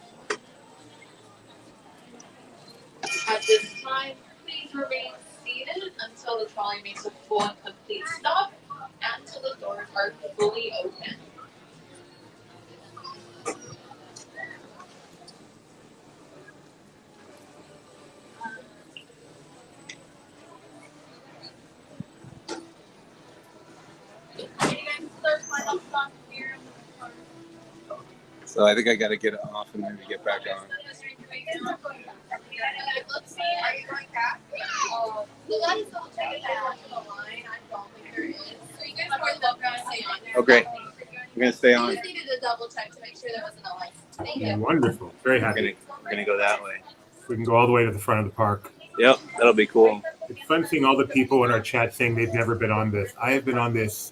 At this time, please remain seated until the trolley makes a full and complete stop and to doors are fully open. So I think I got to get it off and maybe get back on. Are you going back? You guys don't check out the line. I don't think there is. So you guys are welcome to stay on there. Oh, great. I'm going to stay I on. just needed to double check to make sure there wasn't a line. Thank you. Wonderful. Very We're happy. gonna go that way. We can go all the way to the front of the park. Yep, that'll be cool. It's fun seeing all the people in our chat saying they've never been on this. I have been on this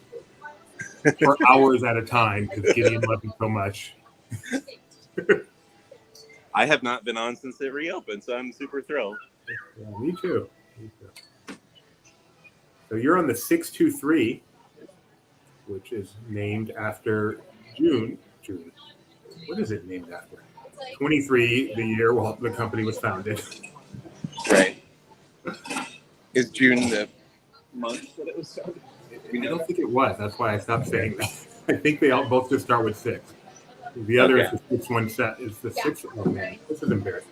for hours at a time because Gideon loved it so much. I have not been on since it reopened, so I'm super thrilled. Yeah, me too. So you're on the 623, which is named after June. What is it named after? 23, the year the company was founded. Right. Is June the month that it was started? I don't think it was. That's why I stopped saying that. I think they all both just start with 6. The other is the 617. Is the 6? Oh man, this is embarrassing.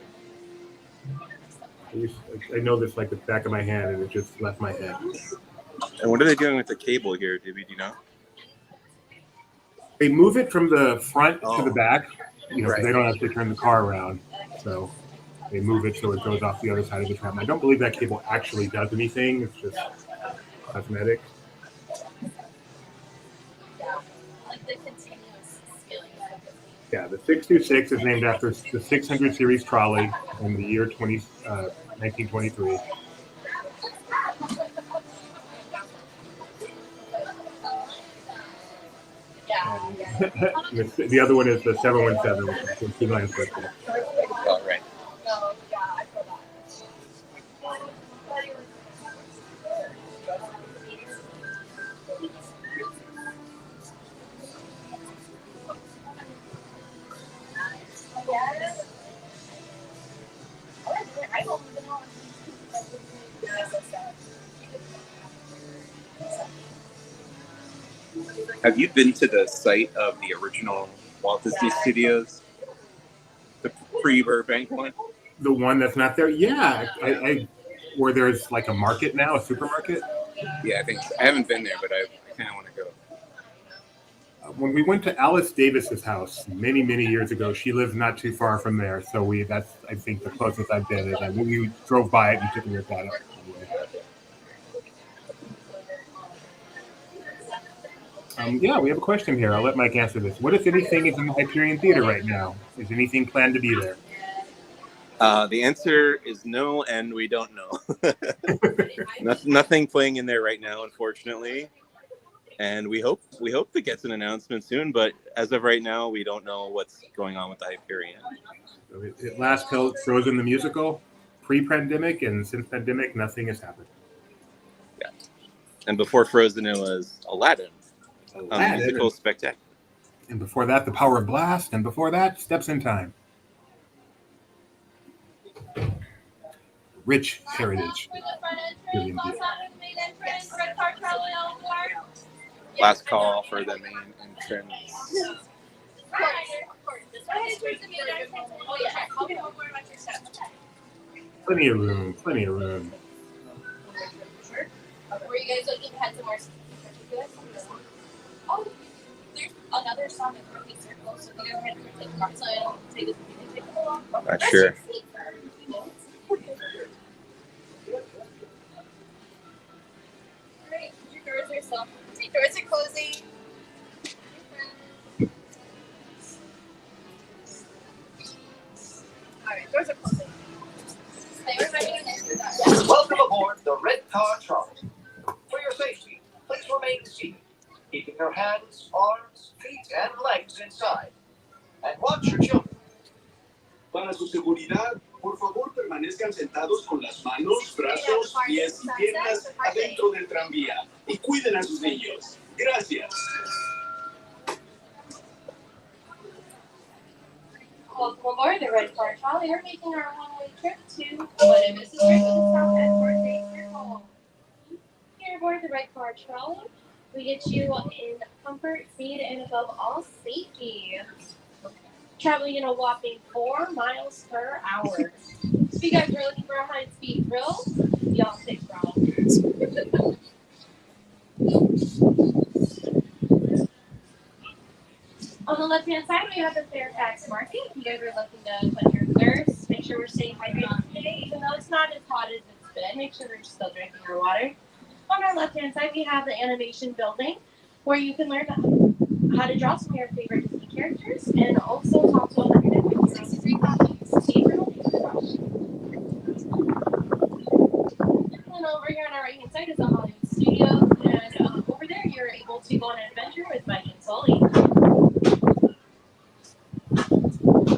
I know this like the back of my hand, and it just left my head. And what are they doing with the cable here, Dibby? Do you know? They move it from the front to the back. You know, Right. they don't have to turn the car around, so they move it so it goes off the other side of the tram. I don't believe that cable actually does anything. It's just cosmetic. Yeah, the 626 is named after the 600 series trolley in the year 1923. The other one is the 717, which is Disneyland Resort. Oh, right. Have you been to the site of the original Walt Disney Studios? The pre-Burbank one? The one that's not there? Yeah. I where there's like a market now, a supermarket? Yeah, I think so. I haven't been there, but I kind of want to go. When we went to Alice Davis's house many, many years ago, she lives not too far from there. So that's I think the closest I've been is when we drove by it and took a look at it. Yeah, we have a question here. I'll let Mike answer this. What, if anything, is in the Hyperion Theater right now? Is anything planned to be there? The answer is no, and we don't know. Nothing playing in there right now, unfortunately. And we hope to get an announcement soon. But as of right now, we don't know what's going on with the Hyperion. So it last held Frozen the musical pre-pandemic, and since pandemic, nothing has happened. Yeah. And before Frozen, it was Aladdin. Musical spectacular. And before that, The Power of Blast, and before that, Steps in Time. Rich heritage. Last call for the main entrance. Plenty of room, plenty of room. Were you guys looking at some more particulars? Oh, there's another song in Rookie Circle, so you guys can take the box and take it. Not sure. Alright, your doors are still. Your doors are closing. Alright, doors are closing. Welcome aboard the Red Car Trolley. For your safety, please remain seated, keeping your hands, arms, feet, and legs inside. And watch your children. Para su seguridad, por favor permanezcan sentados con las manos, brazos, pies y piernas adentro del tranvía y cuiden a sus niños. Gracias. Welcome aboard the Red Car Trolley. We're making our one-way trip to What Mrs. Strickland's South End for a day here home. Here aboard the Red Car Trolley, We get you in comfort, speed, and above all, safety. Traveling in a whopping 4 miles per hour. If you guys were looking for a high-speed thrill, y'all picked wrong. On the left-hand side, we have the Fairfax Market. If you guys are looking to put your thirst, make sure we're staying hydrated today, even though it's not as hot as it's been. Make sure we're still drinking our water. On our left-hand side, we have the Animation Building, where you can learn how to draw some of your favorite Disney characters, and also talk to 163 copies. And over here on our right-hand side is the Hollywood Studio, and over there you're able to go on an adventure with Mike and Sully.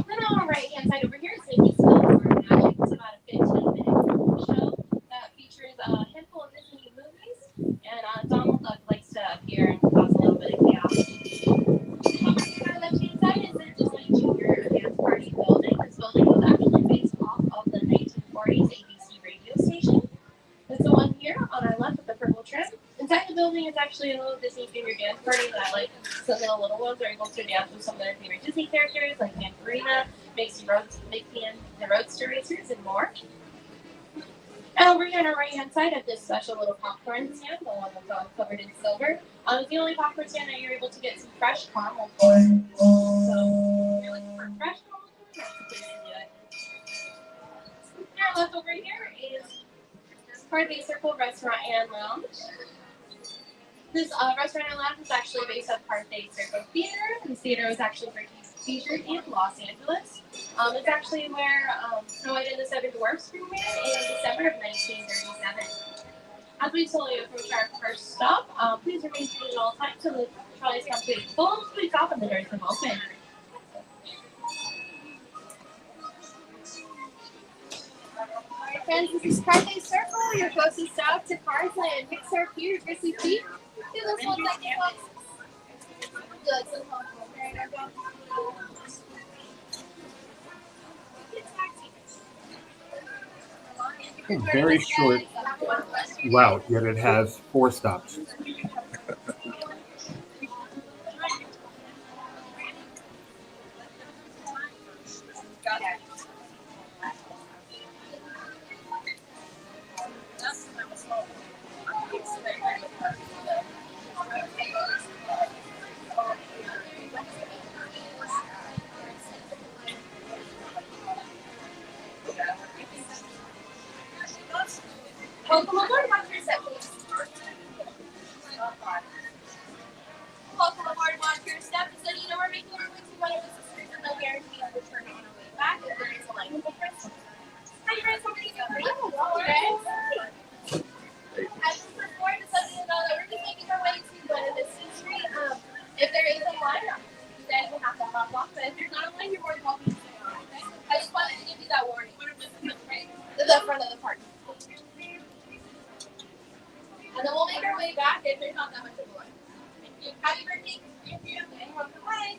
Then on our right-hand side over here is Mickey's Film Magic. It's about a 15-minute show that features a handful of Disney movies, and Donald Duck likes to appear and cause a little bit of chaos. On our left-hand side is the Disney Junior Dance Party building. This building was actually based off of the 1940s ABC radio station. That's the one here on our left with the purple trim. Inside the building is actually a little Disney Junior Dance Party that, like, some of the little ones are able to dance with some of their favorite Disney characters, like Vampirina, Mickey and the Roadster Racers, and more. And over here on our right-hand side of this special little popcorn stand, the one that's all covered in silver, it's the only popcorn stand that you're able to get some fresh caramel corn. So if you're looking for fresh caramel corn, that's the place to do it. And our left over here is Carthay Circle Restaurant and Lounge. This restaurant and lounge is actually based on Carthay Circle Theater. This theater was actually featured in Los Angeles. It's actually where Snow White and the Seven Dwarfs premiered in December of 1937. As we slowly approach our first stop, please remain seated at all times so the trolleys come to a full speed stop and the doors come open. Alright friends, this is Carthay Circle, your closest stop to Cars Land. Pixar Pier, Grizzly Peak. Do this one second, folks. Would you like some popcorn? A very short route, yet it has 4 stops. Welcome aboard, watch your step, please. Welcome aboard, watch your step. So you know we're making our way to one of the sisters and they'll guarantee us returning on our way back if there is a line. Hi friends, how are you doing? As before, just letting you know that we're just making our way to one of the sisters. If there is a line, you guys will have to hop off, but if there's not a line, you're more than welcome to stay on. Okay? I just wanted to give you that warning. The front of the park. And then we'll make our way back if there's not that much of a line. Happy birthday. Hi.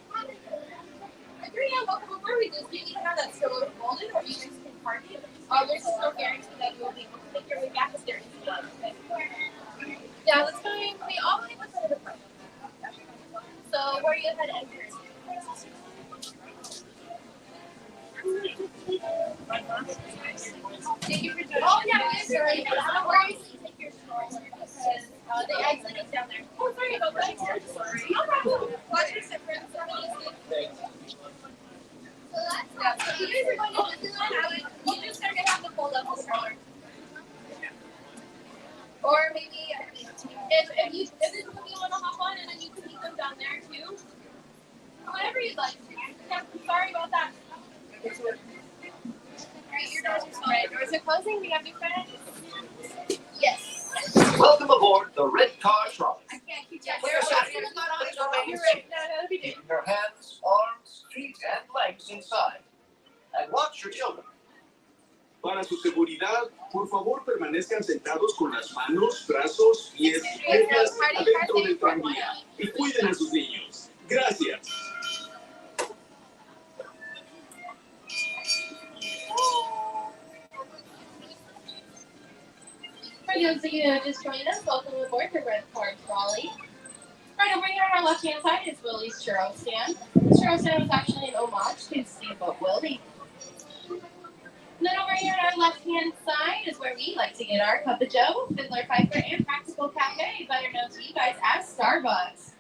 Adrienne, welcome aboard. We just need you to have that stroller folded or you just can park it. There's just no guarantee that you will be able to make your way back if there is a line. Okay? Yeah, that's fine. We all want to go to the front. So where are you head entering? Thank you for doing Oh, yeah, we are ready. No worries. Take your stroller. The exit is down there. Oh, sorry about that. No problem. Watch your step, friends. So that's you guys are going to Disneyland. You just are going to have to fold up the stroller. Or maybe if this is what you want to hop on and then you can leave them down there too. Whatever you'd like. Yeah, sorry about that. Alright, your doors are still right. Doors are closing. We have your friends. Yes. Welcome aboard the Red Car Trolley. I can't keep that. Clear safety. Please remain You're seated. right. No, that'll be good. Keeping your hands, arms, feet, and legs inside. And watch your children. Para su seguridad, por favor permanezcan sentados con las manos, brazos, pies y piernas adentro del tranvía y cuiden a sus niños. Gracias. For those of you who have just joined us, welcome aboard the Red Car Trolley. Right over here on our left-hand side is Willie's Churro Stand. The churro stand was actually an homage to Steamboat Willie. And then over here on our left-hand side is where we like to get our Cup of Joe, Fiddler Piper, and Practical Cafe, better known to you guys as Starbucks.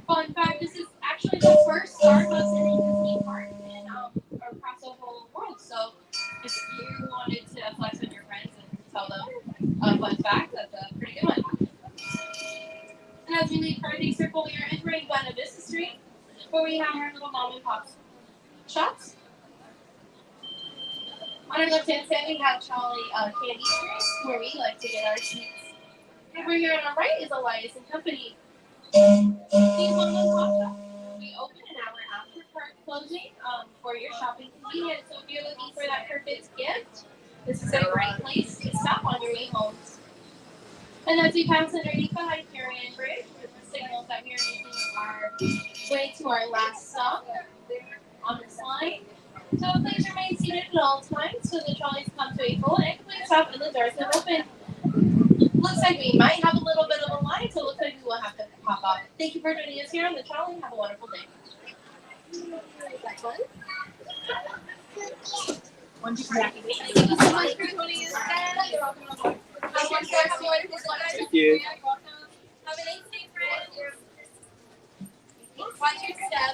Fun fact, this is actually the first Starbucks in a Disney park and across the whole world. So if you wanted to flex with your friends and tell them a fun fact, that's a pretty good one. And as we leave for the circle, we are entering Buena Vista Street, where we have our little mom and pop shops. On our left-hand side, we have Trolley Candy Street, where we like to get our treats. Over here on our right is Elias and Company. These one pop shop. We open an hour after park closing for your shopping convenience. So if you're looking for that perfect gift, this is a great place to stop on your way home. And as we pass underneath the Hyperion Bridge, it signals that we are making our way to our last stop on this line. So please remain seated at all times so the trolleys come to a full and complete stop and the doors will open. Looks like we might have a little bit of a line, so it looks like we will have to pop off. Thank you for joining us here on the trolley. Have a wonderful day. Thank you so much for joining us. You're welcome. Thank you. Have an safe friend. Watch your step.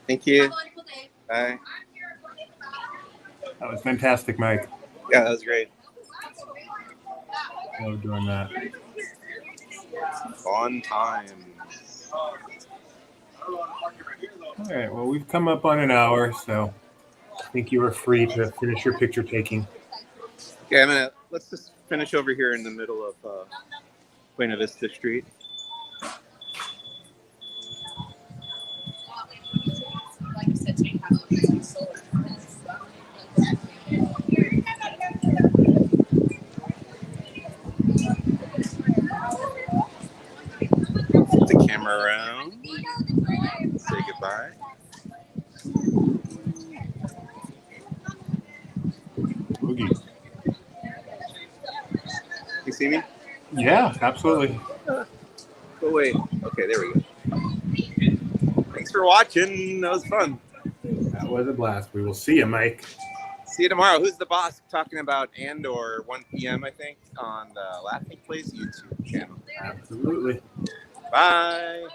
Thank you. Have a wonderful day. Bye. That was fantastic, Mike. Yeah, that was great. Love doing that. Fun time. All right. Well, we've come up on an hour, so I think you are free to finish your picture taking. Okay, let's just finish over here in the middle of Buena Vista Street. Like you said, take Halloween solar. Flip the camera around. Say goodbye. Oogie. You see me? Yeah, absolutely. Oh, wait. Okay, there we go. Thanks for watching. That was fun. That was a blast. We will see you, Mike. See you tomorrow. Who's the Boss? Talking about Andor 1 p.m. I think on the Laughing Place YouTube channel. Absolutely. Bye.